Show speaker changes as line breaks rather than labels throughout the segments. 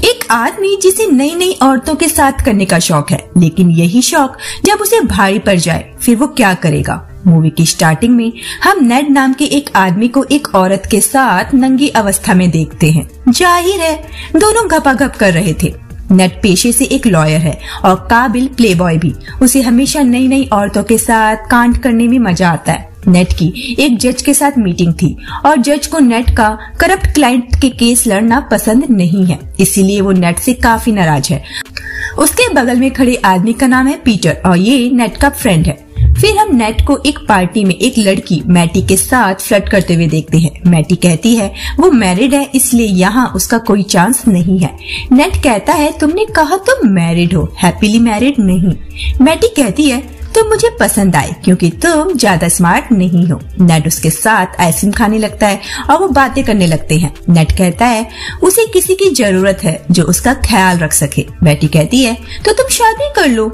एक आदमी जिसे नई नई औरतों के साथ करने का शौक है, लेकिन यही शौक जब उसे भारी पड़ जाए फिर वो क्या करेगा। मूवी की स्टार्टिंग में हम नेड नाम के एक आदमी को एक औरत के साथ नंगी अवस्था में देखते हैं। जाहिर है दोनों घपाघप कर रहे थे। नेड पेशे से एक लॉयर है और काबिल प्लेबॉय भी। उसे हमेशा नई नई औरतों के साथ कांड करने में मजा आता है। नेड की एक जज के साथ मीटिंग थी और जज को नेड का करप्ट क्लाइंट के केस लड़ना पसंद नहीं है, इसीलिए वो नेड से काफी नाराज है। उसके बगल में खड़े आदमी का नाम है पीटर और ये नेड का फ्रेंड है। फिर हम नेड को एक पार्टी में एक लड़की मैटी के साथ फ्लर्ट करते हुए देखते हैं। मैटी कहती है वो मैरिड है, इसलिए यहाँ उसका कोई चांस नहीं है। नेड कहता है तुमने कहा तुम मैरिड हो, हैप्पीली मैरिड नहीं। मैटी कहती है तुम मुझे पसंद आए क्योंकि तुम ज्यादा स्मार्ट नहीं हो। नेड उसके साथ आइसक्रीम खाने लगता है और वो बातें करने लगते हैं। नेड कहता है उसे किसी की जरूरत है जो उसका ख्याल रख सके। मैटी कहती है तो तुम शादी कर लो।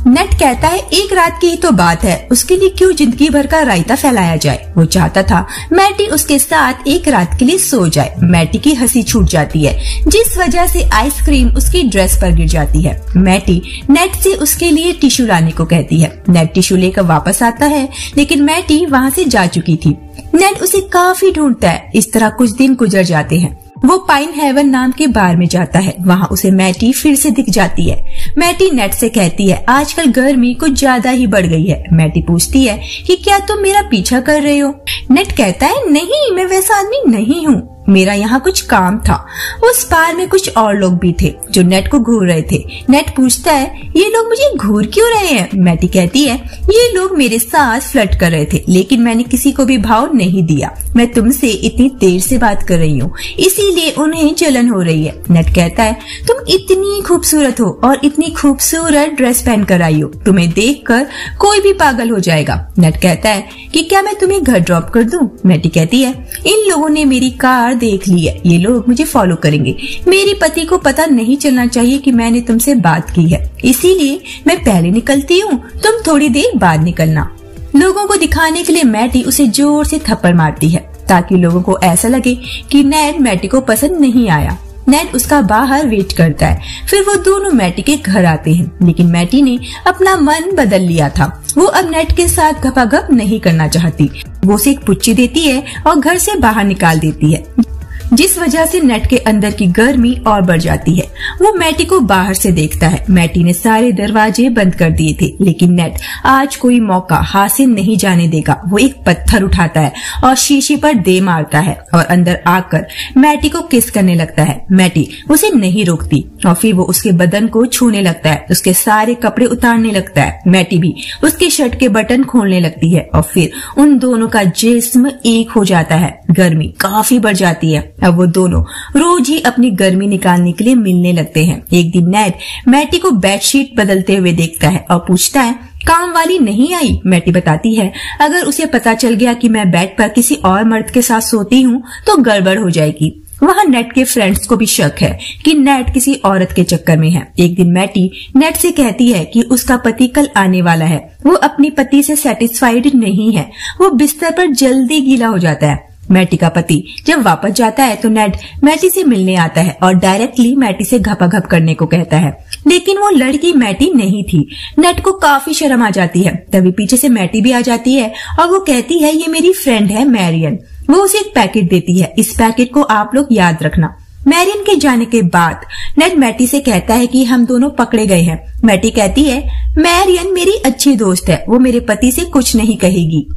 नेड कहता है एक रात की ही तो बात है, उसके लिए क्यों जिंदगी भर का रायता फैलाया जाए। वो चाहता था मैटी उसके साथ एक रात के लिए सो जाए। मैटी की हंसी छूट जाती है जिस वजह से आइसक्रीम उसकी ड्रेस पर गिर जाती है। मैटी नेड से उसके लिए टिश्यू लाने को कहती है। नेड टिश्यू लेकर वापस आता है लेकिन मैटी वहाँ से जा चुकी थी। नेड उसे काफी ढूंढता है। इस तरह कुछ दिन गुजर जाते हैं। वो पाइन हेवन नाम के बार में जाता है। वहाँ उसे मैटी फिर से दिख जाती है। मैटी नेड से कहती है आजकल गर्मी कुछ ज्यादा ही बढ़ गई है। मैटी पूछती है कि क्या तुम मेरा पीछा कर रहे हो। नेड कहता है नहीं, मैं वैसा आदमी नहीं हूँ, मेरा यहाँ कुछ काम था। उस बार में कुछ और लोग भी थे जो नेड को घूर रहे थे। नेड पूछता है ये लोग मुझे घूर क्यों रहे हैं। मैटी कहती है ये लोग मेरे साथ फ्लर्ट कर रहे थे लेकिन मैंने किसी को भी भाव नहीं दिया। मैं तुमसे इतनी देर से बात कर रही हूँ इसीलिए उन्हें जलन हो रही है। नेड कहता है तुम इतनी खूबसूरत हो और इतनी खूबसूरत ड्रेस पहन कर आई हो, तुम्हें देखकर कोई भी पागल हो जाएगा। नेड कहता है कि क्या मैं तुम्हें घर ड्रॉप कर दूं। मैटी कहती है इन लोगों ने मेरी कार देख ली है, ये लोग मुझे फॉलो करेंगे। मेरे पति को पता नहीं चलना चाहिए कि मैंने तुमसे बात की है, इसीलिए मैं पहले निकलती हूँ, तुम थोड़ी देर बाद निकलना। लोगों को दिखाने के लिए मैटी उसे जोर से थप्पड़ मारती है ताकि लोगों को ऐसा लगे कि नेड मैटी को पसंद नहीं आया। नेड उसका बाहर वेट करता है। फिर वो दोनों मैटी के घर आते हैं लेकिन मैटी ने अपना मन बदल लिया था। वो अब नेड के साथ घपाघप नहीं करना चाहती। वो उसे एक पुच्ची देती है और घर से बाहर निकाल देती है जिस वजह से नेड के अंदर की गर्मी और बढ़ जाती है। वो मैटी को बाहर से देखता है। मैटी ने सारे दरवाजे बंद कर दिए थे लेकिन नेड आज कोई मौका हाथ से नहीं जाने देगा। वो एक पत्थर उठाता है और शीशे पर दे मारता है और अंदर आकर मैटी को किस करने लगता है। मैटी उसे नहीं रोकती और फिर वो उसके बदन को छूने लगता है, उसके सारे कपड़े उतारने लगता है। मैटी भी उसके शर्ट के बटन खोलने लगती है और फिर उन दोनों का जिस्म एक हो जाता है। गर्मी काफी बढ़ जाती है। अब वो दोनों रोज ही अपनी गर्मी निकालने के लिए मिलने लगते हैं। एक दिन नेड मैटी को बेडशीट बदलते हुए देखता है और पूछता है काम वाली नहीं आई। मैटी बताती है अगर उसे पता चल गया कि मैं बेड पर किसी और मर्द के साथ सोती हूँ तो गड़बड़ हो जाएगी। वहाँ नेड के फ्रेंड्स को भी शक है कि नेड किसी औरत के चक्कर में है। एक दिन मैटी नेड से कहती है कि उसका पति कल आने वाला है। वो अपने पति से सेटिस्फाइड नहीं है। वो बिस्तर पर जल्दी गीला हो जाता है। मैटी का पति जब वापस जाता है तो नेड मैटी से मिलने आता है और डायरेक्टली मैटी से घपाघप करने को कहता है लेकिन वो लड़की मैटी नहीं थी। नेड को काफी शर्म आ जाती है। तभी पीछे से मैटी भी आ जाती है और वो कहती है ये मेरी फ्रेंड है मैरियन। वो उसे एक पैकेट देती है, इस पैकेट को आप लोग याद रखना। मैरियन के जाने के बाद नेड मैटी से कहता है कि हम दोनों पकड़े गए हैं। मैटी कहती है मैरियन मेरी अच्छी दोस्त है, वो मेरे पति से कुछ नहीं कहेगी।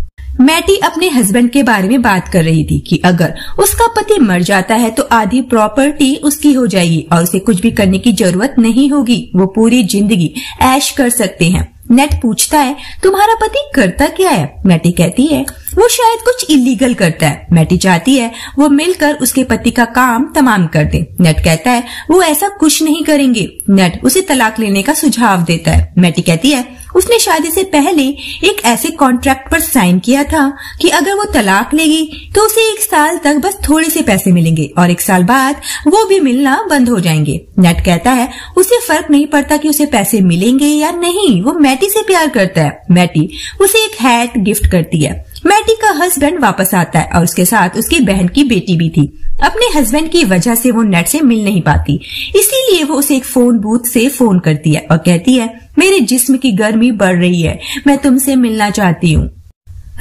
मैटी अपने हस्बैंड के बारे में बात कर रही थी कि अगर उसका पति मर जाता है तो आधी प्रॉपर्टी उसकी हो जाएगी और उसे कुछ भी करने की जरूरत नहीं होगी। वो पूरी जिंदगी ऐश कर सकते हैं। नेड पूछता है तुम्हारा पति करता क्या है। मैटी कहती है वो शायद कुछ इलीगल करता है। मैटी चाहती है वो मिलकर उसके पति का काम तमाम कर दे। नेड कहता है वो ऐसा कुछ नहीं करेंगे। नेड उसे तलाक लेने का सुझाव देता है। मैटी कहती है उसने शादी से पहले एक ऐसे कॉन्ट्रैक्ट पर साइन किया था कि अगर वो तलाक लेगी तो उसे 1 साल तक बस थोड़े से पैसे मिलेंगे और 1 साल बाद वो भी मिलना बंद हो जाएंगे। नेड कहता है उसे फर्क नहीं पड़ता कि उसे पैसे मिलेंगे या नहीं, वो मैटी से प्यार करता है। मैटी उसे एक हैट गिफ्ट करती है। मैटी का हस्बैंड वापस आता है और उसके साथ उसकी बहन की बेटी भी थी। अपने हस्बैंड की वजह से वो नेट से मिल नहीं पाती, इसीलिए वो उसे एक फोन बूथ से फोन करती है और कहती है, मेरे जिस्म की गर्मी बढ़ रही है, मैं तुमसे मिलना चाहती हूँ।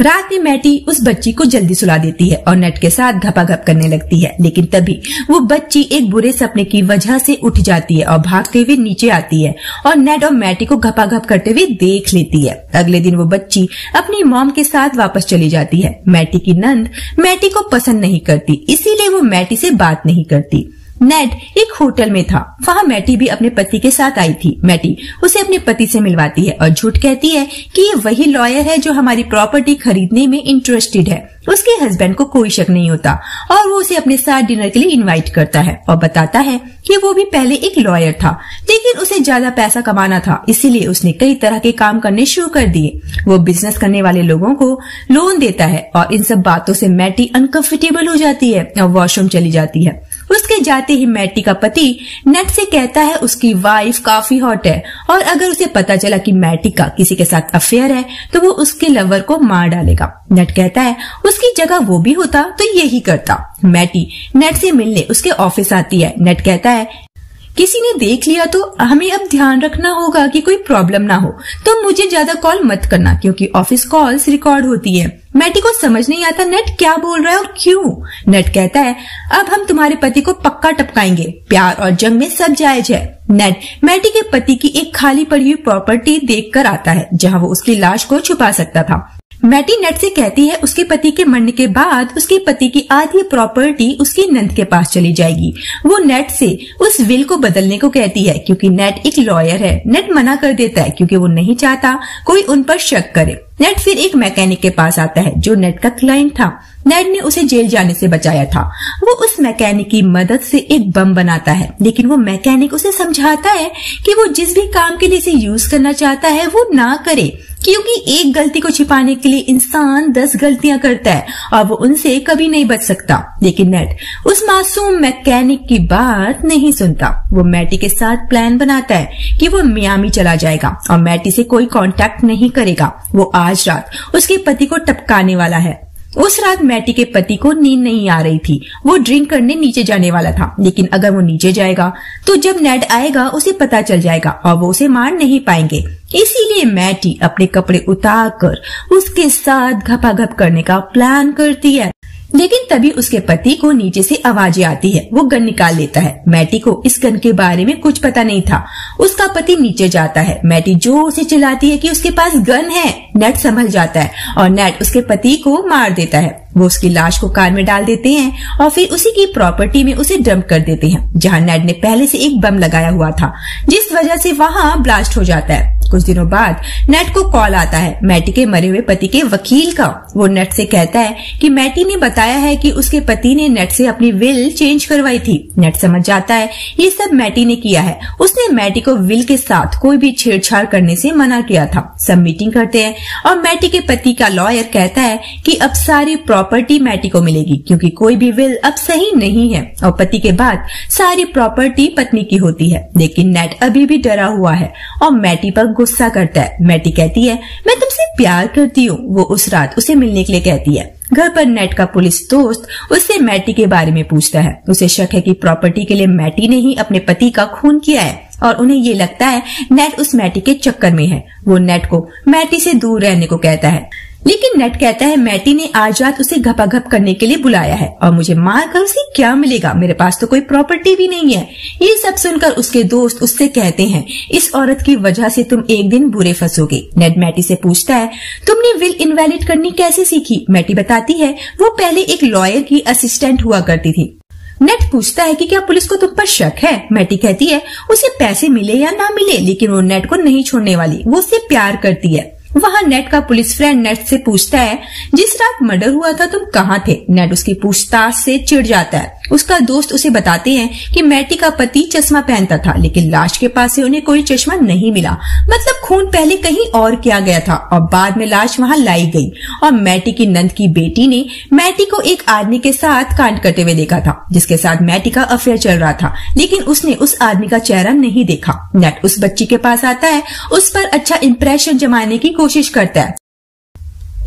रात में मैटी उस बच्ची को जल्दी सुला देती है और नेट के साथ घपाघप करने लगती है, लेकिन तभी वो बच्ची एक बुरे सपने की वजह से उठ जाती है और भागते हुए नीचे आती है और नेट और मैटी को घपाघप करते हुए देख लेती है। अगले दिन वो बच्ची अपनी मॉम के साथ वापस चली जाती है। मैटी की नंद मैटी को पसंद नहीं करती, इसीलिए वो मैटी से बात नहीं करती। नेट एक होटल में था, वहाँ मैटी भी अपने पति के साथ आई थी। मैटी उसे अपने पति से मिलवाती है और झूठ कहती है कि ये वही लॉयर है जो हमारी प्रॉपर्टी खरीदने में इंटरेस्टेड है। उसके हस्बैंड को कोई शक नहीं होता और वो उसे अपने साथ डिनर के लिए इनवाइट करता है और बताता है कि वो भी पहले एक लॉयर था, लेकिन उसे ज्यादा पैसा कमाना था, इसीलिए उसने कई तरह के काम करने शुरू कर दिए। वो बिजनेस करने वाले लोगों को लोन देता है और इन सब बातों से मैटी अनकंफर्टेबल हो जाती है और वॉशरूम चली जाती है। उसके जाते ही मैटी का पति नेट से कहता है उसकी वाइफ काफी हॉट है और अगर उसे पता चला कि मैटी का किसी के साथ अफेयर है तो वो उसके लवर को मार डालेगा। नेट कहता है उसकी जगह वो भी होता तो यही करता। मैटी नेट से मिलने उसके ऑफिस आती है। नेट कहता है किसी ने देख लिया तो हमें अब ध्यान रखना होगा कि कोई प्रॉब्लम ना हो, तो मुझे ज्यादा कॉल मत करना क्योंकि ऑफिस कॉल्स रिकॉर्ड होती है। मैटी को समझ नहीं आता नेट क्या बोल रहा है और क्यों। नेट कहता है अब हम तुम्हारे पति को पक्का टपकाएंगे, प्यार और जंग में सब जायज है। नेट मैटी के पति की एक खाली पड़ी हुई प्रॉपर्टी देख कर आता है जहाँ वो उसकी लाश को छुपा सकता था। मैटी नेट से कहती है उसके पति के मरने के बाद उसके पति की आधी प्रॉपर्टी उसकी नंद के पास चली जाएगी। वो नेट से उस विल को बदलने को कहती है क्योंकि नेट एक लॉयर है। नेट मना कर देता है क्योंकि वो नहीं चाहता कोई उन पर शक करे। नेट फिर एक मैकेनिक के पास आता है जो नेट का क्लाइंट था। नेट ने उसे जेल जाने से बचाया था। वो उस मैकेनिक की मदद से एक बम बनाता है, लेकिन वो मैकेनिक उसे समझाता है कि वो जिस भी काम के लिए इसे यूज करना चाहता है वो ना करे, क्योंकि एक गलती को छिपाने के लिए इंसान 10 गलतियां करता है और वो उनसे कभी नहीं बच सकता। लेकिन नेट उस मासूम मैकेनिक की बात नहीं सुनता। वो मैटी के साथ प्लान बनाता है कि वो मियामी चला जाएगा और मैटी से कोई कांटेक्ट नहीं करेगा। वो आज रात उसके पति को टपकाने वाला है। उस रात मैटी के पति को नींद नहीं आ रही थी। वो ड्रिंक करने नीचे जाने वाला था, लेकिन अगर वो नीचे जाएगा तो जब नेट आएगा उसे पता चल जाएगा और वो उसे मार नहीं पाएंगे। इसीलिए मैटी अपने कपड़े उतारकर उसके साथ घपाघप करने का प्लान करती है। लेकिन तभी उसके पति को नीचे से आवाजें आती है। वो गन निकाल लेता है। मैटी को इस गन के बारे में कुछ पता नहीं था। उसका पति नीचे जाता है। मैटी जोर से चिल्लाती है कि उसके पास गन है। नेट संभल जाता है और नेट उसके पति को मार देता है। वो उसकी लाश को कार में डाल देते हैं और फिर उसी की प्रॉपर्टी में उसे डंप कर देते हैं जहाँ नेट ने पहले से एक बम लगाया हुआ था, जिस वजह से वहाँ ब्लास्ट हो जाता है। कुछ दिनों बाद नेट को कॉल आता है मैटी के मरे हुए पति के वकील का। वो नेट से कहता है कि मैटी ने बताया है कि उसके पति ने नेट से अपनी विल चेंज करवाई थी। नेट समझ जाता है ये सब मैटी ने किया है। उसने मैटी को विल के साथ कोई भी छेड़छाड़ करने से मना किया था। सब मीटिंग करते हैं और मैटी के पति का लॉयर कहता है कि अब सारी प्रॉपर्टी मैटी को मिलेगी क्योंकि कोई भी विल अब सही नहीं है और पति के बाद सारी प्रॉपर्टी पत्नी की होती है। लेकिन नेट अभी भी डरा हुआ है और मैटी पर गुस्सा करता है। मैटी कहती है मैं तुमसे प्यार करती हूँ। वो उस रात उसे मिलने के लिए कहती है। घर पर नेट का पुलिस दोस्त उससे मैटी के बारे में पूछता है। उसे शक है कि प्रॉपर्टी के लिए मैटी ने ही अपने पति का खून किया है और उन्हें ये लगता है नेट उस मैटी के चक्कर में है। वो नेट को मैटी से दूर रहने को कहता है, लेकिन नेट कहता है मैटी ने आज रात उसे घपाघप करने के लिए बुलाया है और मुझे मार कर उसे क्या मिलेगा, मेरे पास तो कोई प्रॉपर्टी भी नहीं है। ये सब सुनकर उसके दोस्त उससे कहते हैं इस औरत की वजह से तुम एक दिन बुरे फंसोगे। नेट मैटी से पूछता है तुमने विल इनवैलिड करनी कैसे सीखी। मैटी बताती है वो पहले एक लॉयर की असिस्टेंट हुआ करती थी। नेट पूछता है कि क्या पुलिस को तुम पर शक है। मैटी कहती है उसे पैसे मिले या ना मिले, लेकिन वो नेट को नहीं छोड़ने वाली। वो उससे प्यार करती है। वहाँ नेट का पुलिस फ्रेंड नेट से पूछता है जिस रात मर्डर हुआ था तुम कहाँ थे। नेट उसकी पूछताछ से चिढ़ जाता है। उसका दोस्त उसे बताते हैं कि मैटी का पति चश्मा पहनता था, लेकिन लाश के पास से उन्हें कोई चश्मा नहीं मिला। मतलब खून पहले कहीं और किया गया था और बाद में लाश वहाँ लाई गई। और मैटी की नंद की बेटी ने मैटी को एक आदमी के साथ कांड करते हुए देखा था जिसके साथ मैटी का अफेयर चल रहा था, लेकिन उसने उस आदमी का चेहरा नहीं देखा। नेट उस बच्ची के पास आता है, उस पर अच्छा इंप्रेशन जमाने की कोशिश करता है।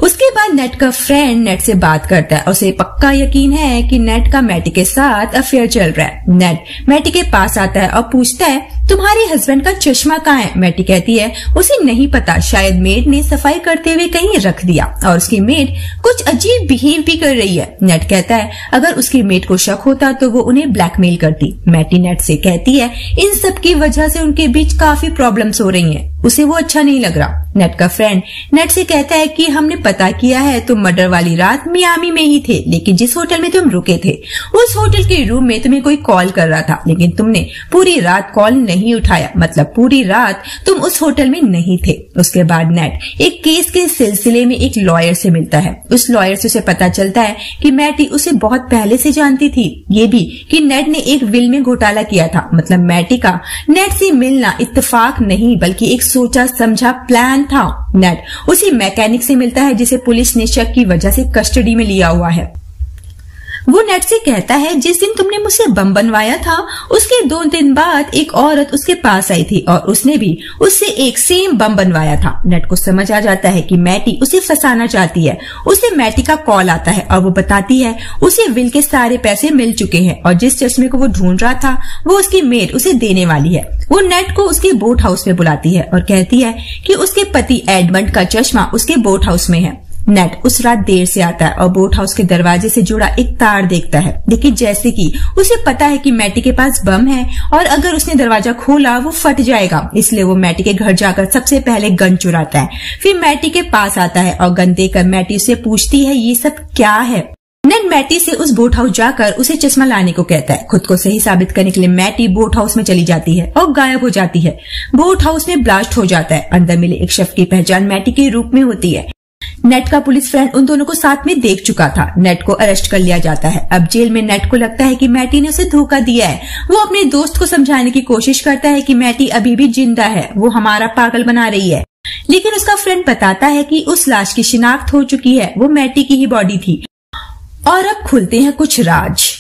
उसके बाद नेट का फ्रेंड नेट से बात करता है और उसे पक्का यकीन है कि नेट का मैटी के साथ अफेयर चल रहा है। नेट मैटी के पास आता है और पूछता है तुम्हारे हस्बैंड का चश्मा कहाँ है। मैटी कहती है उसे नहीं पता, शायद मेड ने सफाई करते हुए कहीं रख दिया और उसकी मेड कुछ अजीब बिहेव भी कर रही है। नेट कहता है अगर उसकी मेड को शक होता तो वो उन्हें ब्लैकमेल करती। मैटी नेट से कहती है इन सब की वजह से उनके बीच काफी प्रॉब्लम्स हो रही हैं, उसे वो अच्छा नहीं लग रहा। नेट का फ्रेंड नेट से कहता है कि हमने पता किया है तुम मर्डर वाली रात मियामी में ही थे, लेकिन जिस होटल में तुम रुके थे उस होटल के रूम में तुम्हें कोई कॉल कर रहा था, लेकिन तुमने पूरी रात कॉल नहीं उठाया, मतलब पूरी रात तुम उस होटल में नहीं थे। उसके बाद नेट एक केस के सिलसिले में एक लॉयर से मिलता है। उस लॉयर से उसे पता चलता है कि मैटी उसे बहुत पहले से जानती थी, ये भी कि नेट ने एक विल में घोटाला किया था। मतलब मैटी का नेट से मिलना इत्तेफाक नहीं बल्कि एक सोचा समझा प्लान था। नेट उसी मैकेनिक से मिलता है जिसे पुलिस ने शक की वजह से कस्टडी में लिया हुआ है। वो नेट से कहता है जिस दिन तुमने मुझसे बम बनवाया था उसके 2 दिन बाद एक औरत उसके पास आई थी और उसने भी उससे एक सेम बम बनवाया था। नेट को समझ आ जाता है कि मैटी उसे फंसाना चाहती है। उसे मैटी का कॉल आता है और वो बताती है उसे विल के सारे पैसे मिल चुके हैं और जिस चश्मे को वो ढूंढ रहा था वो उसकी मेड उसे देने वाली है। वो नेट को उसके बोट हाउस में बुलाती है और कहती है कि उसके पति एडमंड का चश्मा उसके बोट हाउस में है। नेट उस रात देर से आता है और बोट हाउस के दरवाजे से जुड़ा एक तार देखता है, लेकिन जैसे कि उसे पता है कि मैटी के पास बम है और अगर उसने दरवाजा खोला वो फट जाएगा, इसलिए वो मैटी के घर जाकर सबसे पहले गन चुराता है। फिर मैटी के पास आता है और गन देकर मैटी से पूछती है ये सब क्या है। नेट मैटी से उस बोट हाउस जाकर उसे चश्मा लाने को कहता है। खुद को सही साबित करने के लिए मैटी बोट हाउस में चली जाती है और गायब हो जाती है। बोट हाउस में ब्लास्ट हो जाता है। अंदर मिले एक शख्स की पहचान मैटी के रूप में होती है। नेट का पुलिस फ्रेंड उन दोनों को साथ में देख चुका था। नेट को अरेस्ट कर लिया जाता है। अब जेल में नेट को लगता है कि मैटी ने उसे धोखा दिया है। वो अपने दोस्त को समझाने की कोशिश करता है कि मैटी अभी भी जिंदा है, वो हमारा पागल बना रही है, लेकिन उसका फ्रेंड बताता है कि उस लाश की शिनाख्त हो चुकी है, वो मैटी की ही बॉडी थी। और अब खुलते हैं कुछ राज।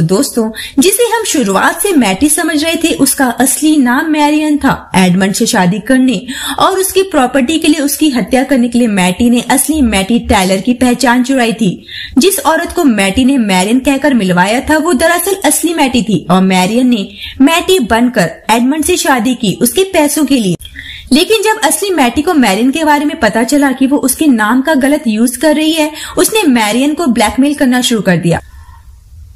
दोस्तों, जिसे हम शुरुआत से मैटी समझ रहे थे उसका असली नाम मैरियन था। एडमंड से शादी करने और उसकी प्रॉपर्टी के लिए उसकी हत्या करने के लिए मैटी ने असली मैटी टायलर की पहचान चुराई थी। जिस औरत को मैटी ने मैरियन कहकर मिलवाया था वो दरअसल असली मैटी थी और मैरियन ने मैटी बनकर एडमंड से शादी की उसके पैसों के लिए। लेकिन जब असली मैटी को मैरियन के बारे में पता चला कि वो उसके नाम का गलत यूज कर रही है, उसने मैरियन को ब्लैकमेल करना शुरू कर दिया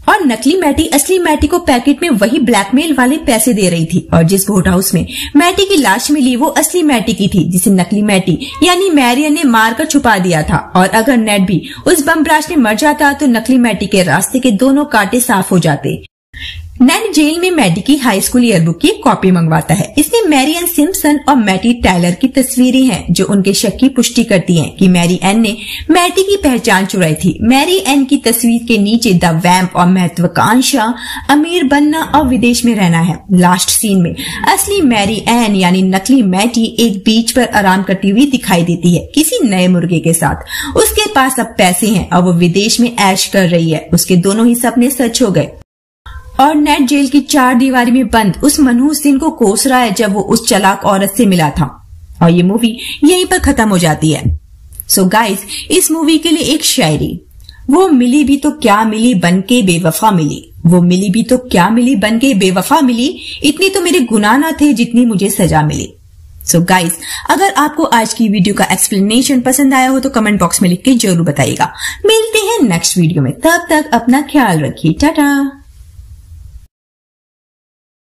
और नकली मैटी असली मैटी को पैकेट में वही ब्लैकमेल वाले पैसे दे रही थी। और जिस बोट हाउस में मैटी की लाश मिली वो असली मैटी की थी, जिसे नकली मैटी यानी मैरियन ने मारकर छुपा दिया था। और अगर नेट भी उस बम ब्लास्ट में मर जाता तो नकली मैटी के रास्ते के दोनों कांटे साफ हो जाते। नेट जेल में मैटी की हाई स्कूल ईयरबुक की कॉपी मंगवाता है। इसमें मैरियन सिम्पसन और मैटी टायलर की तस्वीरें हैं जो उनके शक की पुष्टि करती हैं कि मैरी एन ने मैटी की पहचान चुराई थी। मैरी एन की तस्वीर के नीचे द वैम्प और महत्वाकांक्षा, अमीर बनना और विदेश में रहना है। लास्ट सीन में असली मैरी एन यानी नकली मैटी एक बीच पर आराम करती हुई दिखाई देती है किसी नए मुर्गे के साथ। उसके पास अब पैसे हैं और वो विदेश में ऐश कर रही है। उसके दोनों ही सपने सच हो गए और नेट जेल की 4 दीवारी में बंद उस मनहूस दिन को कोस रहा है जब वो उस चालाक औरत से मिला था। और ये मूवी यहीं पर खत्म हो जाती है। सो गाइस, इस मूवी के लिए एक शायरी, वो मिली भी तो क्या मिली बनके बेवफा मिली, वो मिली भी तो क्या मिली बनके बेवफा मिली, इतनी तो मेरे गुनाह ना थे जितनी मुझे सजा मिली। सो गाइस, अगर आपको आज की वीडियो का एक्सप्लेनेशन पसंद आया हो तो कमेंट बॉक्स में लिख के जरूर बताइएगा। मिलते हैं नेक्स्ट वीडियो में, तब तक अपना ख्याल रखिए। टाटा।